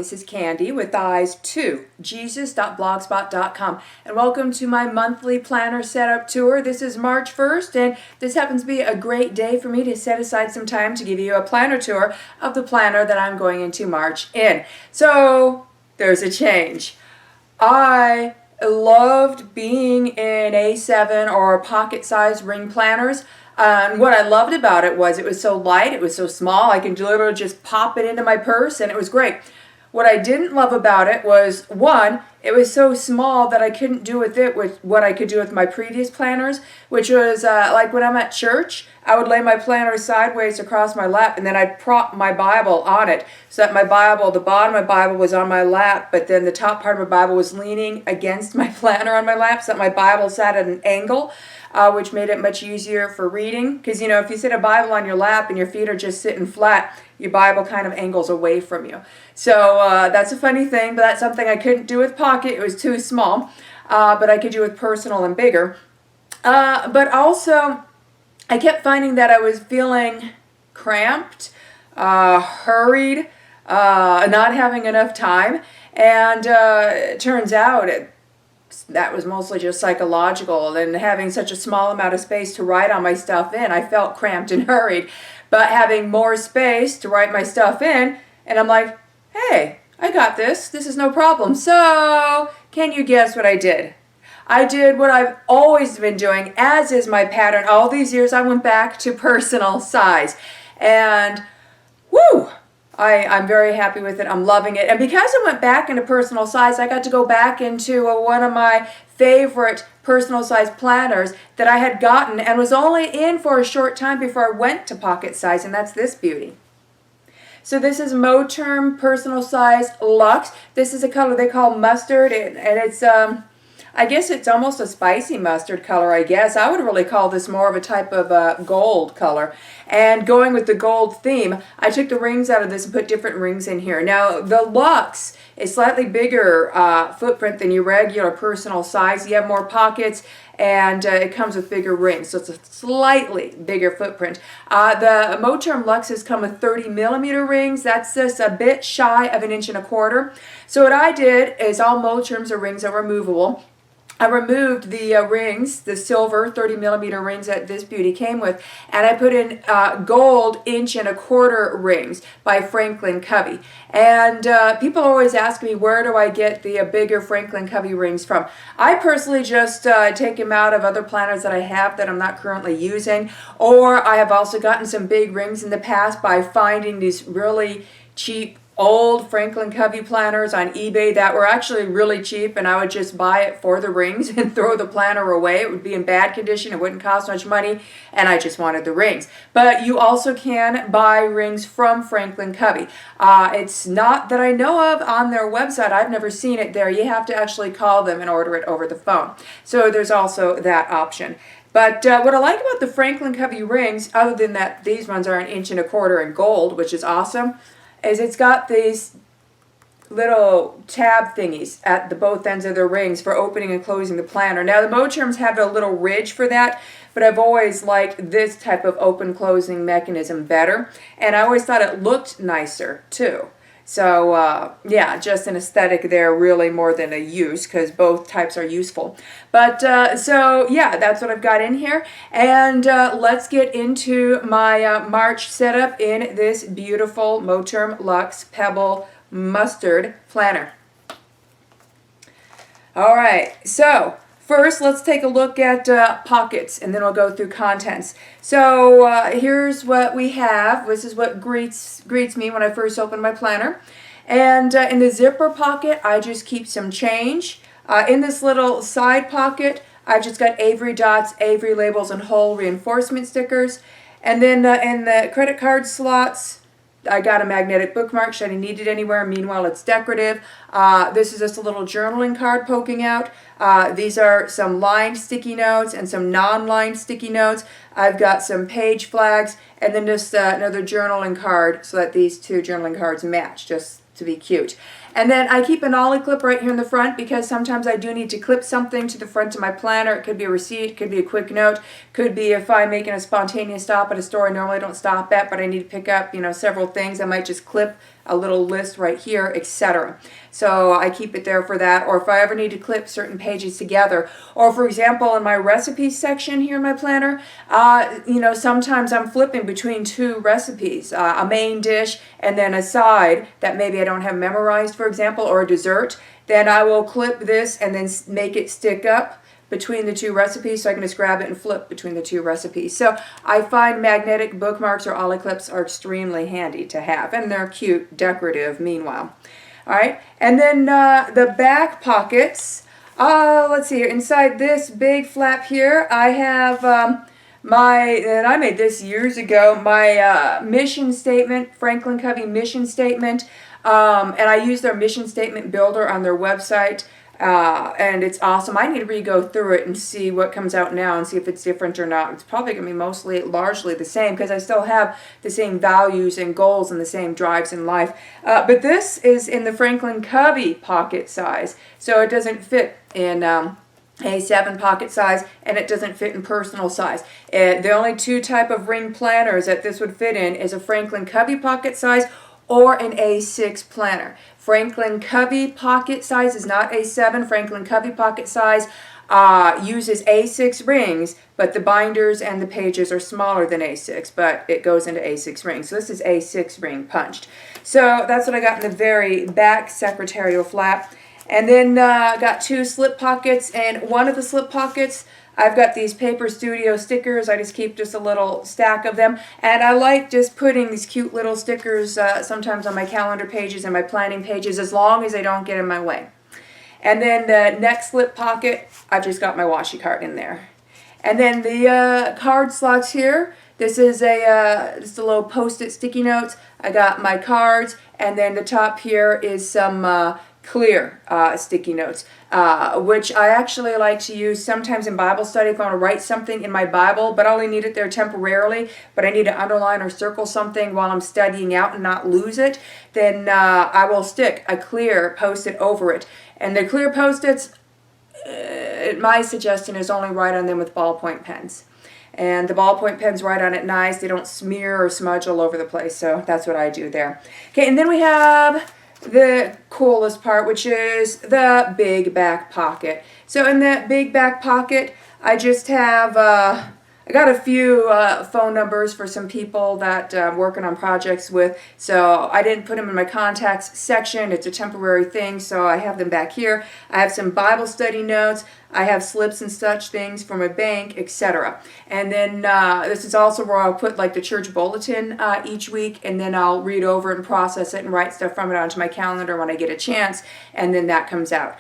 This is Candy with Eyes to Jesus.blogspot.com, and welcome to my monthly planner setup tour. This is March 1st, and this happens to be a great day for me to set aside some time to give you a planner tour of the planner that I'm going into March in. So there's a change. I loved being in A7 or pocket-sized ring planners. And what I loved about it was so light, it was so small, I could literally just pop it into my purse and it was great. What I didn't love about it was, one, it was so small that I couldn't do with it with what I could do with my previous planners, which was like when I'm at church, I would lay my planner sideways across my lap and then I'd prop my Bible on it so that my Bible, the bottom of my Bible was on my lap, but then the top part of my Bible was leaning against my planner on my lap so that my Bible sat at an angle. Which made it much easier for reading. Because, you know, if you sit a Bible on your lap and your feet are just sitting flat, your Bible kind of angles away from you. So that's a funny thing, but that's something I couldn't do with Pocket. It was too small, but I could do with Personal and bigger. But also, I kept finding that I was feeling cramped, hurried, not having enough time. And it turns out that was mostly just psychological, and having such a small amount of space to write on my stuff in, I felt cramped and hurried. But having more space to write my stuff in, and I'm like, hey, I got this. This is no problem. So, can you guess what I did? I did what I've always been doing, as is my pattern. All these years I went back to personal size. And, whoo! I'm very happy with it. I'm loving it. And because I went back into personal size, I got to go back into one of my favorite personal size planners that I had gotten and was only in for a short time before I went to pocket size, and that's this beauty. So this is Moterm Personal Size Luxe. This is a color they call mustard, and it's I guess it's almost a spicy mustard color, I guess. I would really call this more of a type of gold color. And going with the gold theme, I took the rings out of this and put different rings in here. Now, the Luxe is slightly bigger footprint than your regular personal size. You have more pockets, and it comes with bigger rings, so it's a slightly bigger footprint. The Moterm Luxes come with 30 millimeter rings. That's just a bit shy of 1.25 inches. So what I did is all Moterms are rings are removable. I removed the rings, the silver 30 millimeter rings that this beauty came with, and I put in gold 1.25 inch rings by Franklin Covey. And people always ask me, where do I get the bigger Franklin Covey rings from? I personally just take them out of other planners that I have that I'm not currently using, or I have also gotten some big rings in the past by finding these really cheap old Franklin Covey planners on eBay that were actually really cheap, and I would just buy it for the rings and throw the planner away. It would be in bad condition, it wouldn't cost much money, and I just wanted the rings. But you also can buy rings from Franklin Covey. It's not that I know of on their website. I've never seen it there. You have to actually call them and order it over the phone. So there's also that option. But what I like about the Franklin Covey rings, other than that these ones are 1.25 inches in gold, which is awesome, is it's got these little tab thingies at the both ends of the rings for opening and closing the planner. Now the Moterms have a little ridge for that, but I've always liked this type of open-closing mechanism better, and I always thought it looked nicer too. So yeah, just an aesthetic there really more than a use, because both types are useful. But so yeah, that's what I've got in here, and let's get into my March setup in this beautiful Moterm Luxe Pebble Mustard planner. All right, so first, let's take a look at pockets, and then we'll go through contents. So here's what we have. This is what greets me when I first open my planner. And in the zipper pocket, I just keep some change. In this little side pocket, I've just got Avery dots, Avery labels, and hole reinforcement stickers. And then in the credit card slots, I got a magnetic bookmark should I need it anywhere. Meanwhile, it's decorative. This is just a little journaling card poking out. These are some lined sticky notes and some non-lined sticky notes. I've got some page flags, and then just another journaling card so that these two journaling cards match, just to be cute. And then I keep an ollie clip right here in the front because sometimes I do need to clip something to the front of my planner. It could be a receipt, it could be a quick note, could be if I'm making a spontaneous stop at a store I normally don't stop at, but I need to pick up, several things. I might just clip a little list right here, etc. So I keep it there for that, or if I ever need to clip certain pages together. Or for example, in my recipes section here in my planner, sometimes I'm flipping between two recipes, a main dish and then a side that maybe I don't have memorized, for example, or a dessert. Then I will clip this and then make it stick up between the two recipes, so I can just grab it and flip between the two recipes. So I find magnetic bookmarks or ollie clips are extremely handy to have, and they're cute, decorative meanwhile. All right, and then the back pockets, let's see here, inside this big flap here, I have and I made this years ago, my mission statement, Franklin Covey mission statement, and I use their mission statement builder on their website. And it's awesome. I need to re-go through it and see what comes out now and see if it's different or not. It's probably going to be largely the same because I still have the same values and goals and the same drives in life. But this is in the Franklin Covey pocket size, so it doesn't fit in A7 pocket size, and it doesn't fit in personal size. The only two type of ring planners that this would fit in is a Franklin Covey pocket size or an A6 planner. Franklin Covey pocket size is not A7. Franklin Covey pocket size uses A6 rings, but the binders and the pages are smaller than A6, but it goes into A6 rings. So this is A6 ring punched. So that's what I got in the very back secretarial flap. And then I got two slip pockets, and one of the slip pockets, I've got these Paper Studio stickers. I just keep just a little stack of them. And I like just putting these cute little stickers sometimes on my calendar pages and my planning pages, as long as they don't get in my way. And then the next slip pocket, I've just got my washi card in there. And then the card slots here, this is just a little Post-it sticky notes. I got my cards, and then the top here is some clear sticky notes, which I actually like to use sometimes in Bible study if I want to write something in my Bible, but I only need it there temporarily, but I need to underline or circle something while I'm studying out and not lose it, then I will stick a clear Post-it over it. And the clear Post-its, my suggestion is only write on them with ballpoint pens. And the ballpoint pens write on it nice. They don't smear or smudge all over the place, so that's what I do there. Okay, and then we have the coolest part, which is the big back pocket. So in that big back pocket, I just have I got a few phone numbers for some people that I'm working on projects with, so I didn't put them in my contacts section. It's a temporary thing, so I have them back here. I have some Bible study notes. I have slips and such things for my bank, etc. And then this is also where I'll put like the church bulletin each week, and then I'll read over it and process it and write stuff from it onto my calendar when I get a chance, and then that comes out.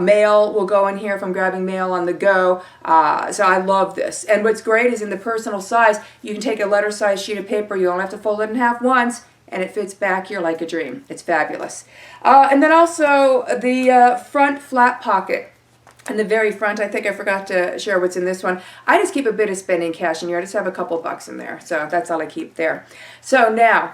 Mail will go in here if I'm grabbing mail on the go, so I love this. And what's great is in the personal size, you can take a letter size sheet of paper, you only have to fold it in half once, and it fits back here like a dream. It's fabulous. And then also the front flap pocket. In the very front, I think I forgot to share what's in this one. I just keep a bit of spending cash in here. I just have a couple bucks in there, so that's all I keep there. So now,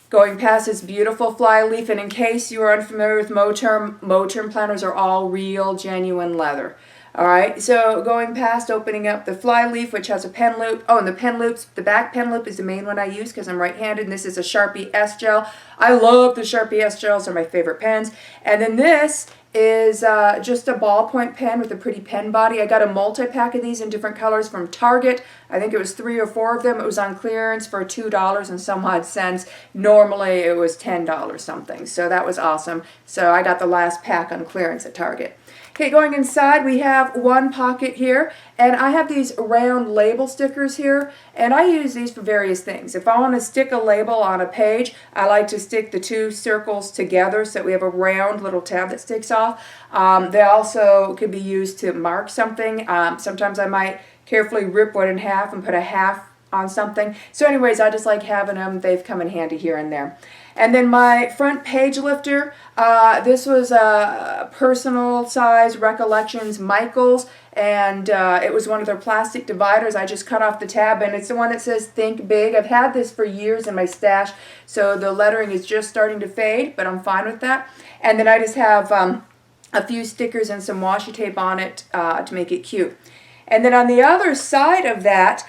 going past this beautiful fly leaf, and in case you are unfamiliar with Moterm, Moterm planners are all real, genuine leather. All right, so going past opening up the fly leaf, which has a pen loop. Oh, and the pen loops, the back pen loop is the main one I use because I'm right-handed, and this is a Sharpie S gel. I love the Sharpie S gels. They're my favorite pens. And then this is just a ballpoint pen with a pretty pen body. I got a multi-pack of these in different colors from Target. I think it was 3 or 4 of them. It was on clearance for $2 and some odd cents. Normally it was $10 something, so that was awesome. So I got the last pack on clearance at Target. Okay, going inside, we have one pocket here, and I have these round label stickers here, and I use these for various things. If I want to stick a label on a page, I like to stick the two circles together so that we have a round little tab that sticks off. They also could be used to mark something. Sometimes I might carefully rip one in half and put a half on something. So anyways, I just like having them. They've come in handy here and there. And then my front page lifter, this was a personal size Recollections Michaels, and it was one of their plastic dividers. I just cut off the tab, and it's the one that says Think Big. I've had this for years in my stash, so the lettering is just starting to fade, but I'm fine with that. And then I just have a few stickers and some washi tape on it to make it cute. And then on the other side of that,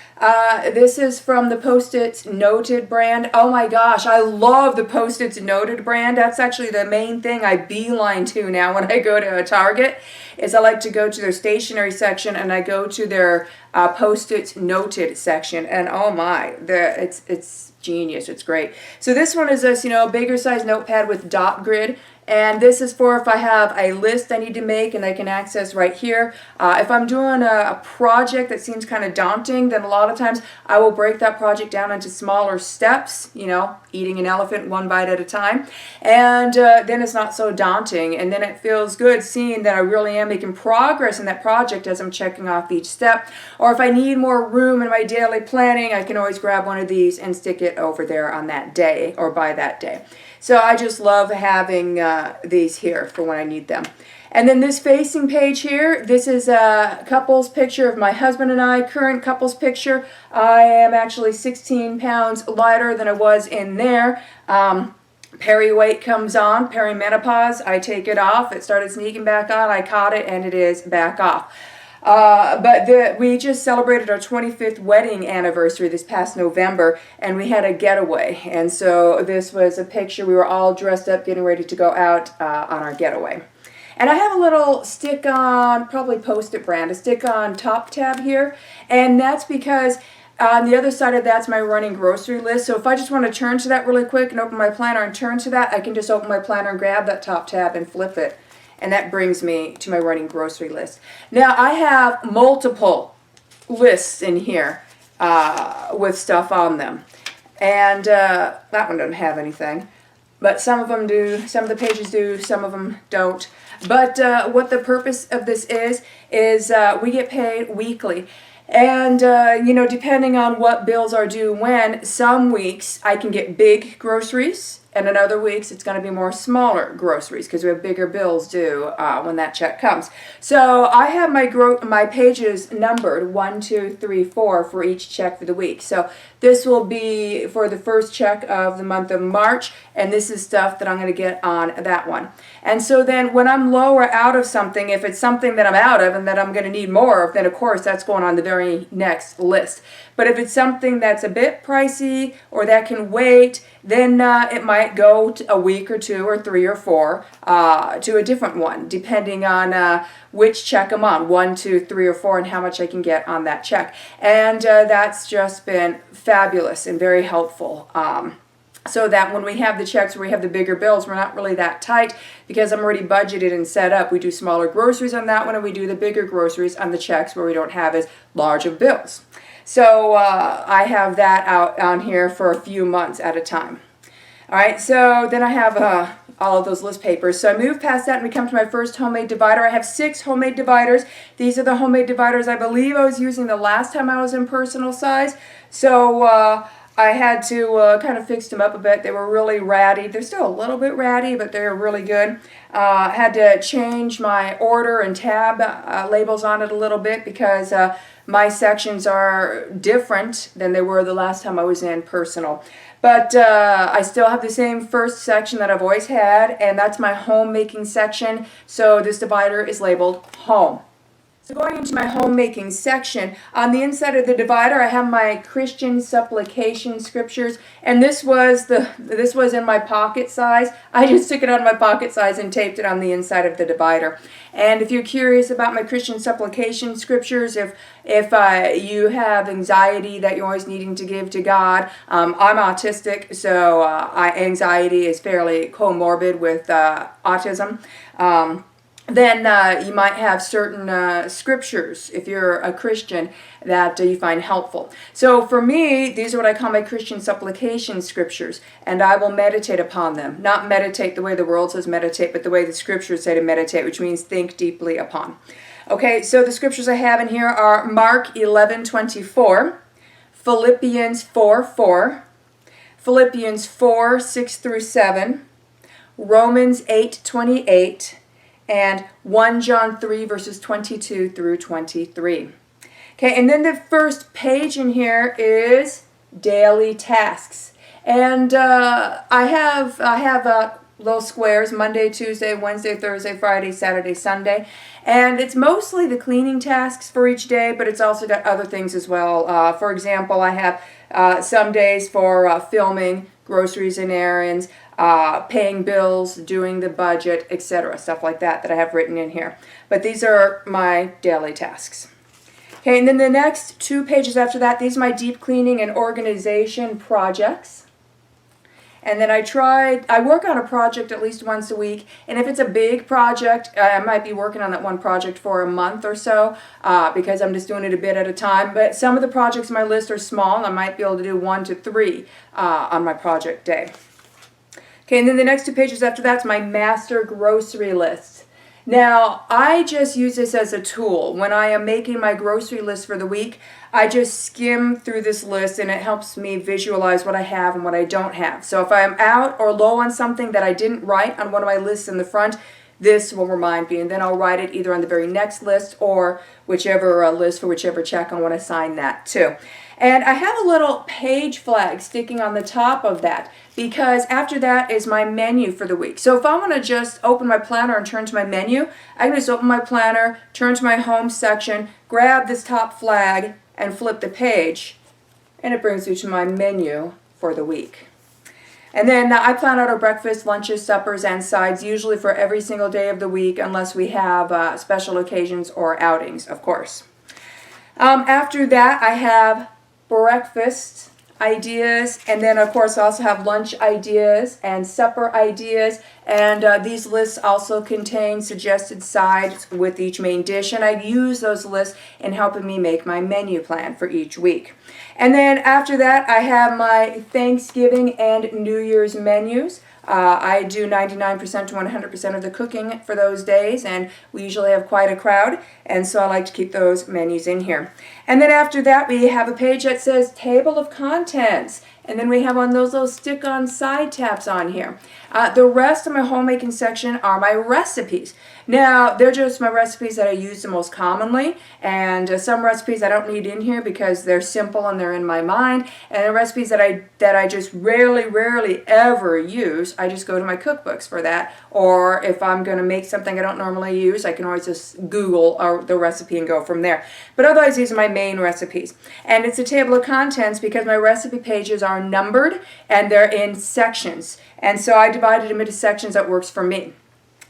this is from the Post-its Noted brand. Oh my gosh, I love the Post-its Noted brand. That's actually the main thing I beeline to now when I go to a Target, is I like to go to their stationery section and I go to their Post-its Noted section. And oh my, it's genius. It's great. So this one is this, bigger size notepad with dot grid. And this is for if I have a list I need to make and I can access right here. If I'm doing a project that seems kind of daunting, then a lot of times I will break that project down into smaller steps, eating an elephant one bite at a time. And then it's not so daunting. And then it feels good seeing that I really am making progress in that project as I'm checking off each step. Or if I need more room in my daily planning, I can always grab one of these and stick it over there on that day or by that day. So I just love having these here for when I need them. And then this facing page here, this is a couple's picture of my husband and I, current couple's picture. I am actually 16 pounds lighter than I was in there. Peri-weight comes on, perimenopause, I take it off. It started sneaking back on, I caught it, and it is back off. We just celebrated our 25th wedding anniversary this past November, and we had a getaway. And so this was a picture. We were all dressed up, getting ready to go out on our getaway. And I have a little stick-on, probably Post-it brand, a stick-on top tab here. And that's because on the other side of that's my running grocery list. So if I just want to turn to that really quick and open my planner and turn to that, I can just open my planner and grab that top tab and flip it. And that brings me to my running grocery list. Now, I have multiple lists in here with stuff on them. And that one doesn't have anything. But some of them do. Some of the pages do. Some of them don't. But what the purpose of this is we get paid weekly. And, depending on what bills are due when, some weeks I can get big groceries. And in other weeks, it's going to be more smaller groceries because we have bigger bills due when that check comes. So I have my pages numbered 1, 2, 3, 4 for each check for the week. So this will be for the first check of the month of March, and this is stuff that I'm going to get on that one. And so then when I'm lower out of something, if it's something that I'm out of and that I'm going to need more of, then of course that's going on the very next list. But if it's something that's a bit pricey or that can wait, then it might go to a week or 2 or 3 or 4 to a different one, depending on which check I'm on, 1, 2, 3, or 4, and how much I can get on that check. And that's just been fabulous and very helpful. So that when we have the checks where we have the bigger bills, we're not really that tight because I'm already budgeted and set up. We do smaller groceries on that one, and we do the bigger groceries on the checks where we don't have as large of bills. So I have that out on here for a few months at a time. All right, so then I have all of those list papers. So I move past that and we come to my first homemade divider. I have 6 homemade dividers. These are the homemade dividers I believe I was using the last time I was in personal size. So I had to kind of fix them up a bit. They were really ratty. They're still a little bit ratty, but they're really good. I had to change my order and tab labels on it a little bit because my sections are different than they were the last time I was in personal. But I still have the same first section that I've always had, and that's my homemaking section. So this divider is labeled home. So going into my homemaking section, on the inside of the divider I have my Christian supplication scriptures, and this was in my pocket size. I just took it out of my pocket size and taped it on the inside of the divider. And if you're curious about my Christian supplication scriptures, if you have anxiety that you're always needing to give to God, I'm autistic, so anxiety is fairly comorbid with autism. Then you might have certain scriptures, if you're a Christian, that you find helpful. So for me, these are what I call my Christian supplication scriptures, and I will meditate upon them. Not meditate the way the world says meditate, but the way the scriptures say to meditate, which means think deeply upon. Okay, so the scriptures I have in here are Mark 11:24, Philippians 4:4, Philippians 4:6-7, Romans 8:28, and 1 John 3 verses 22-23. Okay, and then the first page in here is daily tasks. And I have little squares: Monday, Tuesday, Wednesday, Thursday, Friday, Saturday, Sunday. And it's mostly the cleaning tasks for each day, but it's also got other things as well. For example, I have some days for filming, groceries and errands, paying bills, doing the budget, etc. Stuff like that I have written in here. But these are my daily tasks. Okay, and then the next 2 pages after that, these are my deep cleaning and organization projects. And then I work on a project at least once a week, and if it's a big project, I might be working on that one project for a month or so, because I'm just doing it a bit at a time. But some of the projects on my list are small, and I might be able to do 1 to 3 on my project day. Okay, and then the next 2 pages after that's my master grocery list. Now, I just use this as a tool. When I am making my grocery list for the week, I just skim through this list, and it helps me visualize what I have and what I don't have. So if I'm out or low on something that I didn't write on one of my lists in the front, this will remind me, and then I'll write it either on the very next list or whichever list for whichever check I want to assign that to. And I have a little page flag sticking on the top of that, because after that is my menu for the week. So if I want to just open my planner and turn to my menu, I can just open my planner, turn to my home section, grab this top flag, and flip the page, and it brings me to my menu for the week. And then I plan out our breakfast, lunches, suppers, and sides, usually for every single day of the week, unless we have special occasions or outings, of course. After that, I have breakfast ideas, and then of course I also have lunch ideas and supper ideas, and these lists also contain suggested sides with each main dish, and I use those lists in helping me make my menu plan for each week. And then after that, I have my Thanksgiving and New Year's menus. I do 99% to 100% of the cooking for those days, and we usually have quite a crowd, and so I like to keep those menus in here. And then after that, we have a page that says Table of Contents, and then we have one of those little stick-on side tabs on here. The rest of my homemaking section are my recipes. Now, they're just my recipes that I use the most commonly, and some recipes I don't need in here because they're simple and they're in my mind, and the recipes that I just rarely ever use, I just go to my cookbooks for that. Or if I'm going to make something I don't normally use, I can always just Google the recipe and go from there. But otherwise, these are my main recipes. And it's a table of contents because my recipe pages are numbered and they're in sections. And so I divided them into sections that works for me.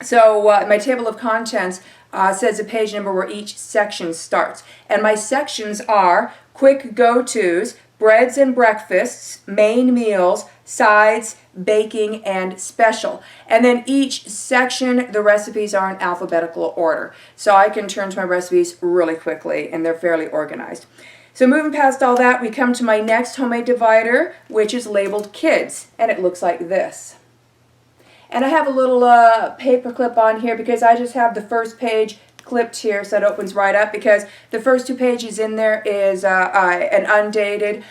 So my table of contents says a page number where each section starts. And my sections are quick go-tos, breads and breakfasts, main meals, sides, baking, and special. And then each section, the recipes are in alphabetical order. So I can turn to my recipes really quickly, and they're fairly organized. So moving past all that, we come to my next homemade divider, which is labeled Kids, and it looks like this. And I have a little paper clip on here because I just have the first page clipped here so it opens right up, because the first 2 pages in there is an undated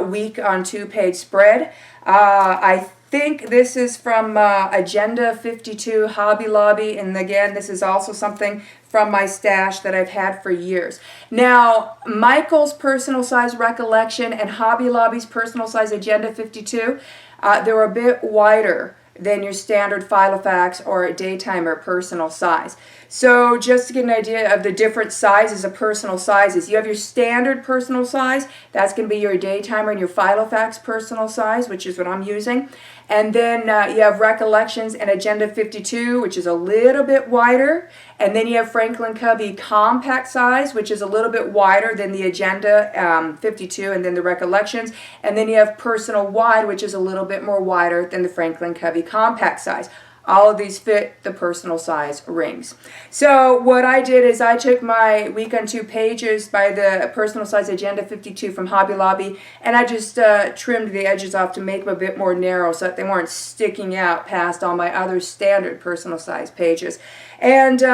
week on 2-page spread. I think this is from Agenda 52 Hobby Lobby, and again, this is also something from my stash that I've had for years. Now, Michael's personal size recollection and Hobby Lobby's personal size Agenda 52, they're a bit wider than your standard Filofax or Daytimer personal size. So just to get an idea of the different sizes of personal sizes, you have your standard personal size, that's going to be your Daytimer and your Filofax personal size, which is what I'm using. And then you have Recollections and Agenda 52, which is a little bit wider. And then you have Franklin Covey compact size, which is a little bit wider than the Agenda 52 and then the Recollections. And then you have Personal Wide, which is a little bit more wider than the Franklin Covey compact size. All of these fit the personal size rings. So what I did is I took my week on 2 pages by the personal size Agenda 52 from Hobby Lobby, and I just trimmed the edges off to make them a bit more narrow so that they weren't sticking out past all my other standard personal size pages. And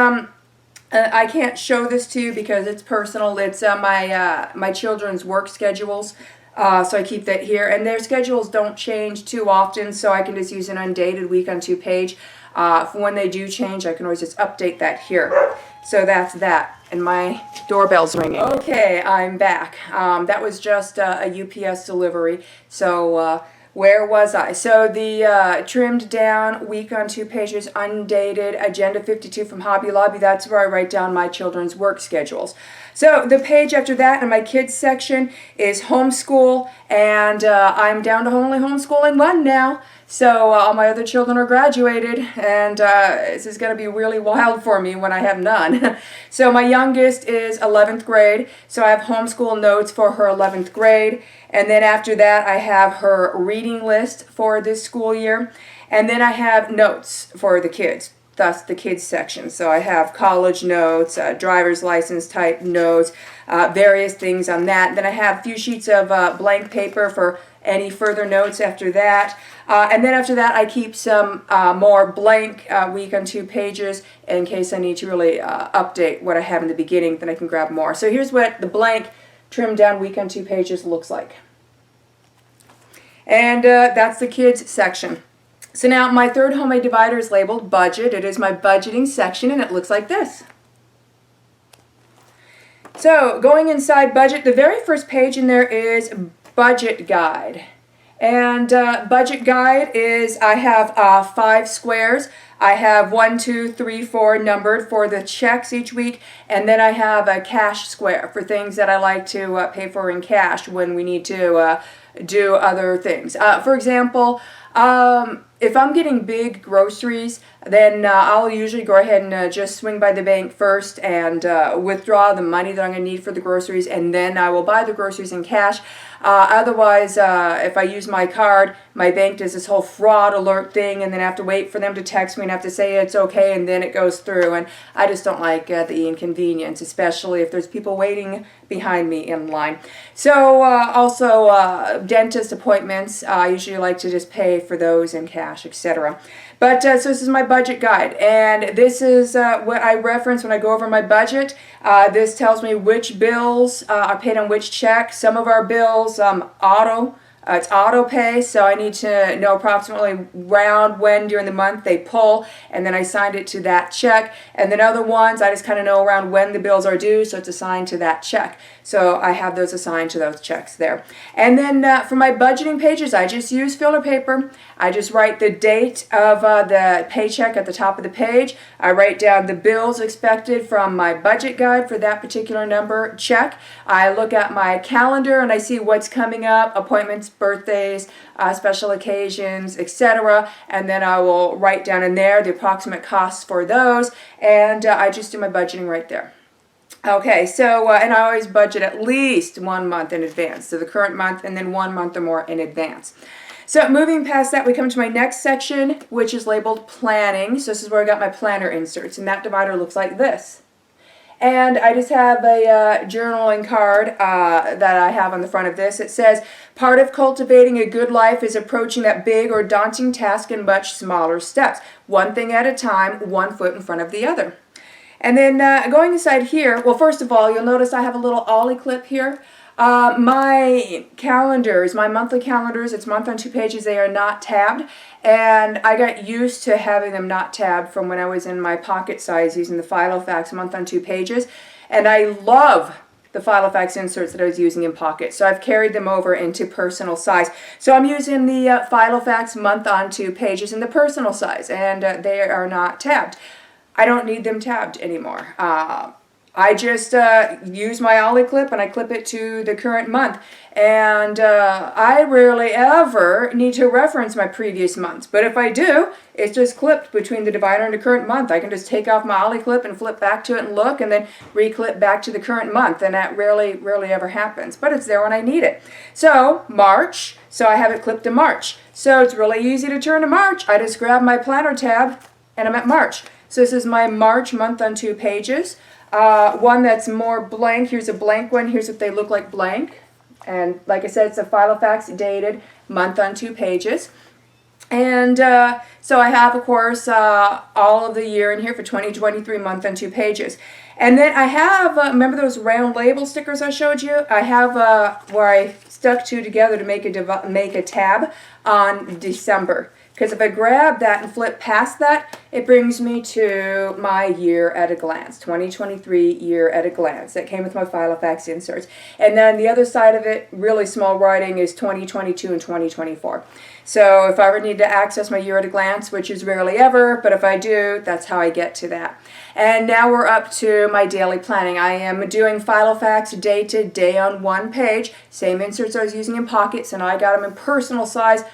I can't show this to you because it's personal. It's my children's work schedules. So I keep that here, and their schedules don't change too often, so I can just use an undated week on 2 page. When they do change, I can always just update that here. So that's that, and my doorbell's ringing. Okay, I'm back. That was just a UPS delivery, so Where was I? So the trimmed down week on 2 pages, undated, Agenda 52 from Hobby Lobby, that's where I write down my children's work schedules. So the page after that in my kids section is homeschool, and I'm down to only homeschooling one now. So all my other children are graduated, and this is going to be really wild for me when I have none. So my youngest is 11th grade, so I have homeschool notes for her 11th grade. And then after that, I have her reading list for this school year. And then I have notes for the kids, thus the kids section. So I have college notes, driver's license type notes, various things on that. Then I have a few sheets of blank paper for any further notes after that. And then after that, I keep some more blank week on 2 pages in case I need to really update what I have in the beginning, then I can grab more. So here's what the blank trimmed down week on 2 pages looks like. And that's the kids section. So now my third homemade divider is labeled budget. It is my budgeting section, and it looks like this. So going inside budget, the very first page in there is budget guide. And budget guide is, I have 5 squares. I have 1, 2, 3, 4 numbered for the checks each week, and then I have a cash square for things that I like to pay for in cash when we need to do other things. For example, if I'm getting big groceries, then I'll usually go ahead and just swing by the bank first and withdraw the money that I'm going to need for the groceries, and then I will buy the groceries in cash. Otherwise, if I use my card, my bank does this whole fraud alert thing, and then I have to wait for them to text me and have to say it's okay, and then it goes through. And I just don't like the inconvenience, especially if there's people waiting behind me in line. So also dentist appointments, I usually like to just pay for those in cash, etc. But so this is my budget guide, and this is what I reference when I go over my budget. This tells me which bills are paid on which check. Some of our bills it's auto pay, so I need to know approximately around when during the month they pull, and then I signed it to that check. And then other ones, I just kind of know around when the bills are due, so it's assigned to that check. So I have those assigned to those checks there. And then for my budgeting pages, I just use filler paper. I just write the date of the paycheck at the top of the page. I write down the bills expected from my budget guide for that particular number check. I look at my calendar and I see what's coming up, appointments, birthdays, special occasions, etc. And then I will write down in there the approximate costs for those, and I just do my budgeting right there. Okay, so, and I always budget at least 1 month in advance, so the current month and then 1 month or more in advance. So moving past that, we come to my next section, which is labeled planning. So this is where I got my planner inserts, and that divider looks like this. And I just have a journaling card that I have on the front of this. It says, part of cultivating a good life is approaching that big or daunting task in much smaller steps. One thing at a time, 1 foot in front of the other. And then going inside here, well, first of all, you'll notice I have a little ollie clip here. My calendars, my monthly calendars, it's month on 2 pages, they are not tabbed. And I got used to having them not tabbed from when I was in my pocket size using the Filofax month on 2 pages. And I love the Filofax inserts that I was using in pocket. So I've carried them over into personal size. So I'm using the Filofax month on 2 pages in the personal size, and they are not tabbed. I don't need them tabbed anymore. I just use my ollie clip and I clip it to the current month. And I rarely ever need to reference my previous months. But if I do, it's just clipped between the divider and the current month. I can just take off my ollie clip and flip back to it and look, and then reclip back to the current month. And that rarely ever happens. But it's there when I need it. So March, so I have it clipped to March. So it's really easy to turn to March. I just grab my planner tab and I'm at March. So this is my March month on 2 pages. One that's more blank. Here's a blank one. Here's what they look like blank. And like I said, it's a Filofax dated month on 2 pages. And so I have, of course, all of the year in here for 2023 month on 2 pages. And then I have, remember those round label stickers I showed you? I have where I stuck 2 together to make a tab on December. Because if I grab that and flip past that, it brings me to my year at a glance, 2023 year at a glance. That came with my Filofax inserts. And then the other side of it, really small writing, is 2022 and 2024. So if I ever need to access my year at a glance, which is rarely ever, but if I do, that's how I get to that. And now we're up to my daily planning. I am doing Filofax day to day on one page. Same inserts I was using in pockets, and I got them in personal size.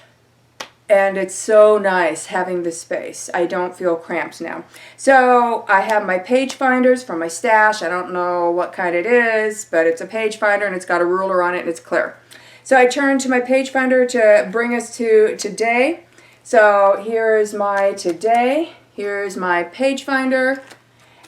And it's so nice having this space. I don't feel cramped now. So I have my page finders from my stash. I don't know what kind it is, but it's a page finder and it's got a ruler on it and it's clear. So I turn to my page finder to bring us to today. So here's my today. Here's my page finder.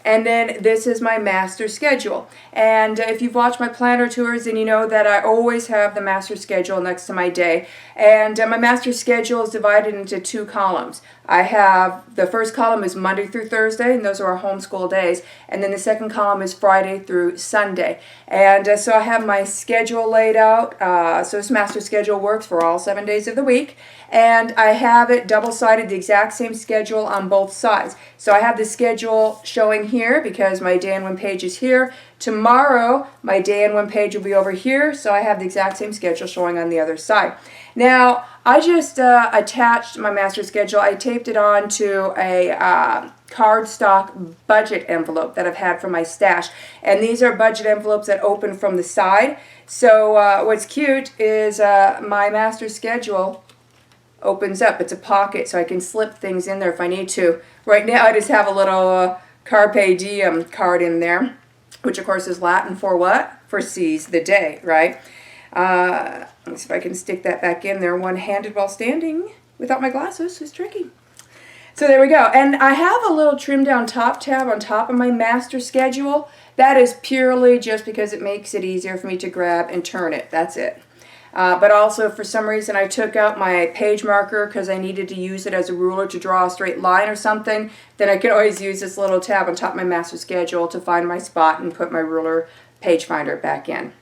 And then this is my master schedule. And if you've watched my planner tours, then you know that I always have the master schedule next to my day. And my master schedule is divided into two columns. I have, the first column is Monday through Thursday, and those are our homeschool days. And then the second column is Friday through Sunday. And so I have my schedule laid out. So this master schedule works for all 7 days of the week. And I have it double-sided, the exact same schedule on both sides. So I have the schedule showing here because my day and one page is here. Tomorrow, my day and one page will be over here, so I have the exact same schedule showing on the other side. Now, I just attached my master schedule. I taped it onto a cardstock budget envelope that I've had from my stash. And these are budget envelopes that open from the side. So what's cute is my master schedule opens up. It's a pocket, so I can slip things in there if I need to. Right now, I just have a little Carpe Diem card in there, which of course is Latin for what? For seize the day, right? Let's see if I can stick that back in there one-handed while standing without my glasses. It's tricky. So there we go. And I have a little trim down top tab on top of my master schedule. That is purely just because it makes it easier for me to grab and turn it. That's it. But also, for some reason, I took out my page marker because I needed to use it as a ruler to draw a straight line or something. Then I could always use this little tab on top of my master schedule to find my spot and put my ruler page finder back in.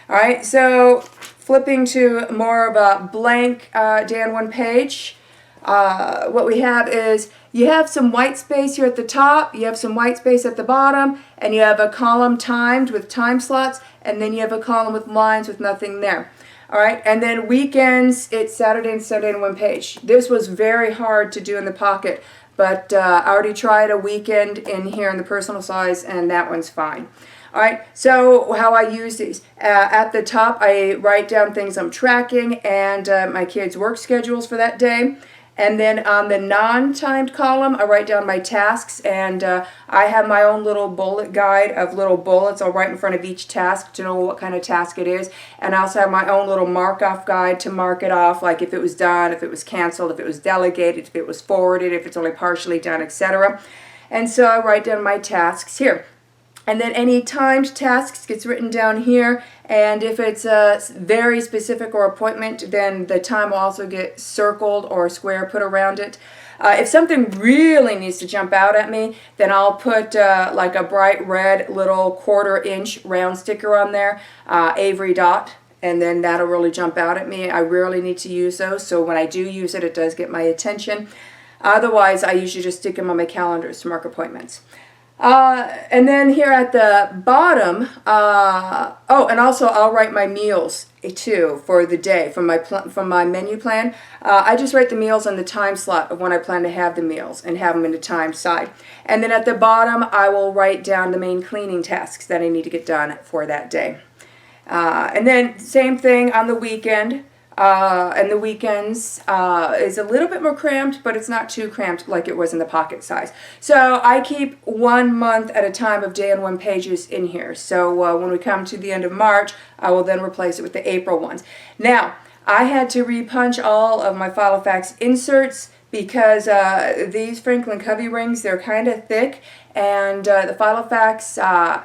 All right, so flipping to more of a blank day on one page, what we have is you have some white space here at the top, you have some white space at the bottom, and you have a column timed with time slots, and then you have a column with lines with nothing there. All right, and then weekends, it's Saturday and Sunday in one page. This was very hard to do in the pocket, but I already tried a weekend in here in the personal size, and that one's fine. All right, so how I use these. At the top, I write down things I'm tracking and my kids' work schedules for that day. And then on the non-timed column, I write down my tasks, and I have my own little bullet guide of little bullets I'll write in front of each task to know what kind of task it is. And I also have my own little mark-off guide to mark it off, like if it was done, if it was canceled, if it was delegated, if it was forwarded, if it's only partially done, etc. And so I write down my tasks here. And then any timed tasks gets written down here, and if it's a very specific or appointment, then the time will also get circled or a square put around it. If something really needs to jump out at me, then I'll put like a bright red little 1/4 inch round sticker on there, Avery dot, and then that'll really jump out at me. I rarely need to use those, so when I do use it, it does get my attention. Otherwise, I usually just stick them on my calendars to mark appointments. And then here at the bottom, oh, and also I'll write my meals too for the day from my menu plan. I just write the meals on the time slot of when I plan to have the meals and have them in the time side. And then at the bottom, I will write down the main cleaning tasks that I need to get done for that day. And then same thing on the weekend. And the weekends is a little bit more cramped, but it's not too cramped like it was in the pocket size. So I keep 1 month at a time of day and one pages in here. So when we come to the end of March, I will then replace it with the April ones. Now, I had to repunch all of my Filofax inserts because these Franklin Covey rings, they're kind of thick, and the Filofax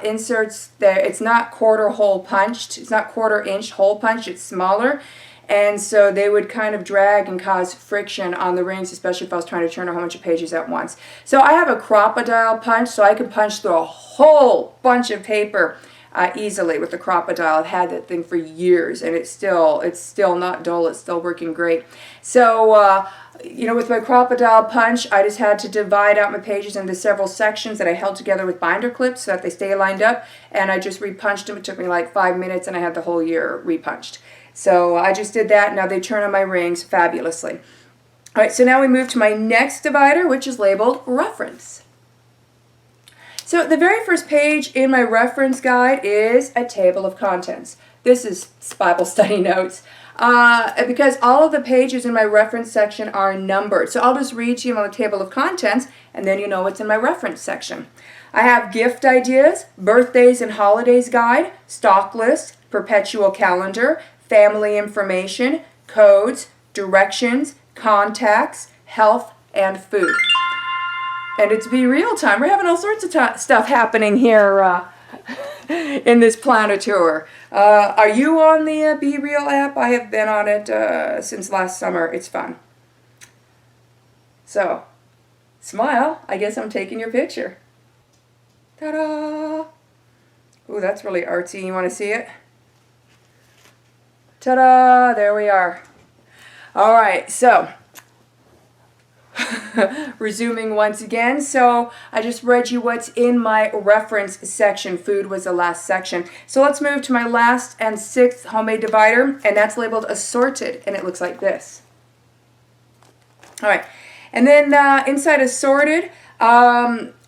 inserts, it's not 1/4 hole punched, it's not 1/4 inch hole punched, it's smaller. And so they would kind of drag and cause friction on the rings, especially if I was trying to turn a whole bunch of pages at once. So I have a crocodile punch, so I can punch through a whole bunch of paper easily with the Crocodile. I've had that thing for years, and it's still not dull. It's still working great. So, you know, with my Crocodile punch, I just had to divide out my pages into several sections that I held together with binder clips so that they stay lined up, and I just repunched them. It took me like 5 minutes, and I had the whole year repunched. So I just did that. Now they turn on my rings fabulously. All right, so now we move to my next divider, which is labeled Reference. So the very first page in my reference guide is a table of contents. This is Bible study notes because all of the pages in my reference section are numbered. So I'll just read to you on the table of contents, and then you know what's in my reference section. I have gift ideas, birthdays and holidays guide, stock list, perpetual calendar, family information, codes, directions, contacts, health, and food. And it's Be Real time. We're having all sorts of stuff happening here in this planner tour. Are you on the Be Real app? I have been on it since last summer. It's fun. So, smile. I guess I'm taking your picture. Ta-da! Ooh, that's really artsy. You want to see it? Ta-da! There we are. All right, so resuming once again. So I just read you what's in my reference section. Food was the last section. So let's move to my last and sixth homemade divider, and that's labeled Assorted, and it looks like this. All right, and then inside Assorted,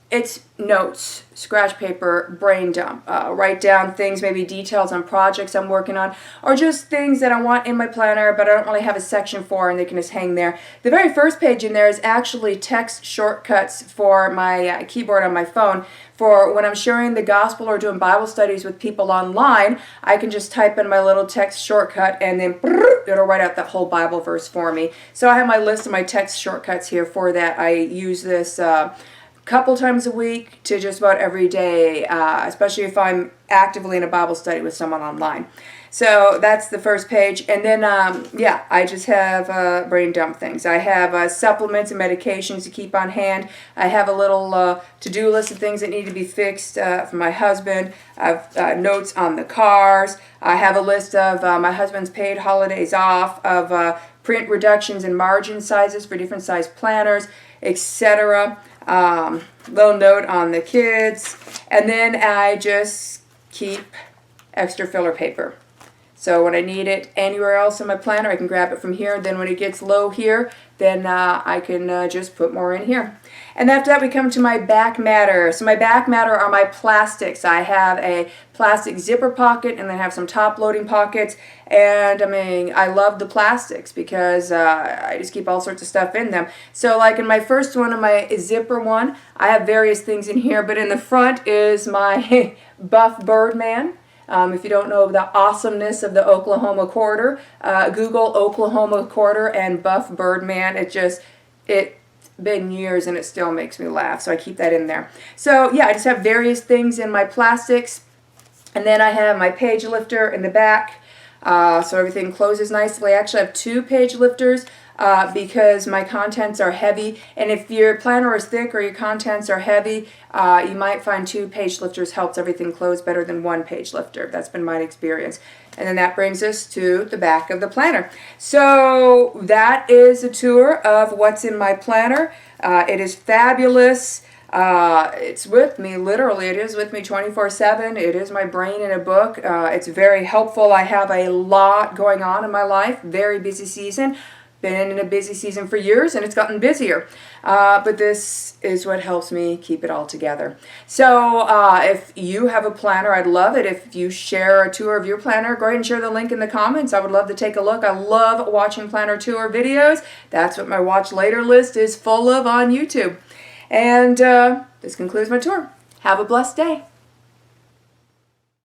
it's notes, scratch paper, brain dump. Write down things, maybe details on projects I'm working on, or just things that I want in my planner, but I don't really have a section for, and they can just hang there. The very first page in there is actually text shortcuts for my keyboard on my phone. For when I'm sharing the gospel or doing Bible studies with people online, I can just type in my little text shortcut, and then it'll write out that whole Bible verse for me. So I have my list of my text shortcuts here for that. I use this couple times a week to just about every day, especially if I'm actively in a Bible study with someone online. So that's the first page. And then, yeah, I just have brain dump things. I have supplements and medications to keep on hand. I have a little to-do list of things that need to be fixed for my husband. I have notes on the cars. I have a list of my husband's paid holidays off, of print reductions and margin sizes for different size planners, etc. Little note on the kids, and then I just keep extra filler paper. So when I need it anywhere else in my planner, I can grab it from here. Then when it gets low here, then I can just put more in here. And after that, we come to my back matter. So my back matter are my plastics. I have a plastic zipper pocket, and then I have some top loading pockets. And I mean, I love the plastics because I just keep all sorts of stuff in them. So like in my first one, in my zipper one, I have various things in here, but in the front is my buff Birdman. If you don't know the awesomeness of the Oklahoma Quarter, Google Oklahoma Quarter and buff Birdman. It's been years and it still makes me laugh, so I keep that in there. So yeah, I just have various things in my plastics, and then I have my page lifter in the back, so everything closes nicely. I actually have 2 page lifters because my contents are heavy, and if your planner is thick or your contents are heavy, you might find 2 page lifters helps everything close better than 1 page lifter. That's been my experience. And then that brings us to the back of the planner. So that is a tour of what's in my planner. It is fabulous. It's with me, literally. It is with me 24/7. It is my brain in a book. It's very helpful. I have a lot going on in my life. Very busy season. Been in a busy season for years, and it's gotten busier. But this is what helps me keep it all together. So if you have a planner, I'd love it if you share a tour of your planner. Go ahead and share the link in the comments. I would love to take a look. I love watching planner tour videos. That's what my watch later list is full of on YouTube. And this concludes my tour. Have a blessed day.